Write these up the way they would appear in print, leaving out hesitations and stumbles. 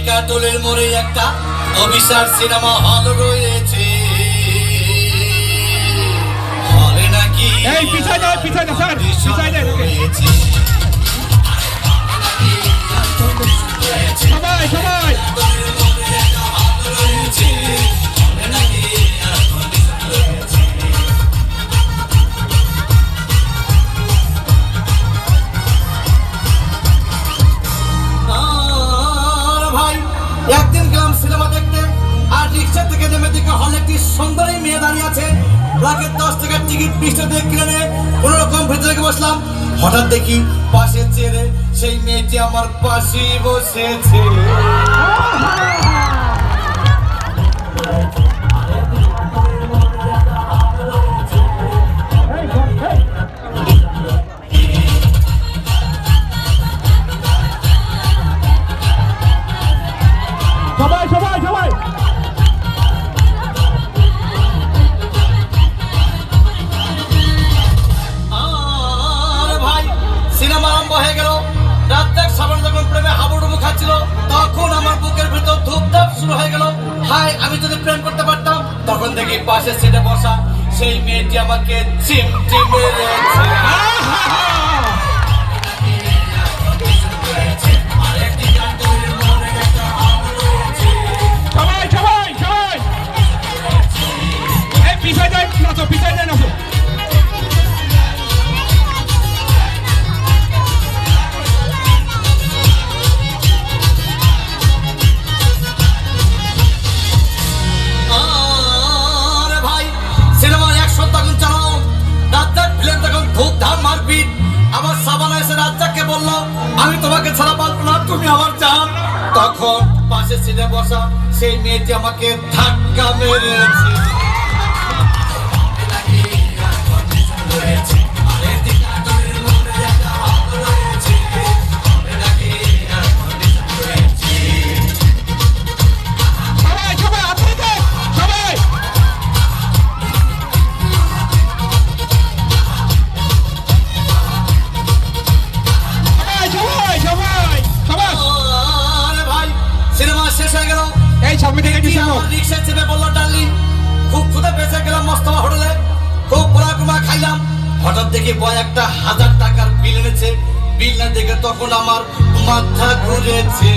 কাটলের মোড়ে একটা অভিশাপ সিনেমা হল রয়েছে। হলে নাকি এই পিছায় যাও স্যার, পিছায় যাও রয়েছে। সবাই সবাই একদিন গেলাম সিনেমা দেখতে, আর রিক্সা থেকে নেমে দেখে হলে একটি সুন্দরী মেয়ে দাঁড়িয়ে আছে। রাতের 10 টাকার টিকিট 20 টাকা দিয়ে কিনে নিয়ে কোনো রকম ভেতরে বসলাম। হঠাৎ দেখি পাশে চেয়ারে সেই মেয়েটি আমার পাশেই বসেছে। সবাই সবাই সবাই সিনেমা আরম্ভ হয়ে গেল। রাত সাবান যখন প্রেমে হাবুডুবু খাচ্ছিল, তখন আমার বুকের ভিতর ধূপধাপ শুরু হয়ে গেল। হাই, আমি যদি প্রেম করতে পারতাম। তখন দেখি পাশে সিটে বসা সেই মেয়েটি আমাকে চিমটি মেরেছে। সবাই সবাই সবাই এই পিছায় যায় নাচো, পিছায় যায় নাচো। আমি তোমাকে ছাড়া পারবো না, তুমি আমার জান। তখন পাশে সিটে বসা সেই মেয়েটি আমাকে ধাক্কা মেরেছে। রিক্সা চেপে বললো, ডার্লিং খুব ক্ষুধা পেয়েছে, গেলাম মস্তফা হোটেলে, খুব পোড়া খাইলাম। হঠাৎ দেখি বয় একটা 1000 টাকার বিল এনেছে। বিল না দেখে তখন আমার মাথা ঘুরেছে।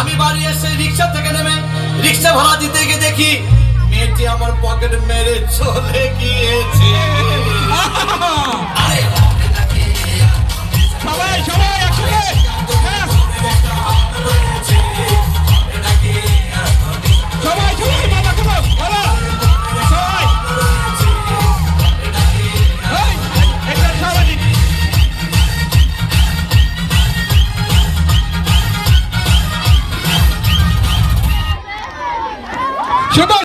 আমি বাড়ি এসে রিক্সা থেকে নেমে রিক্সা ভাড়া দিতে গিয়ে দেখি মেয়েটি আমার পকেট মেরে চলে গিয়েছে। সবাই সবাই একসাথে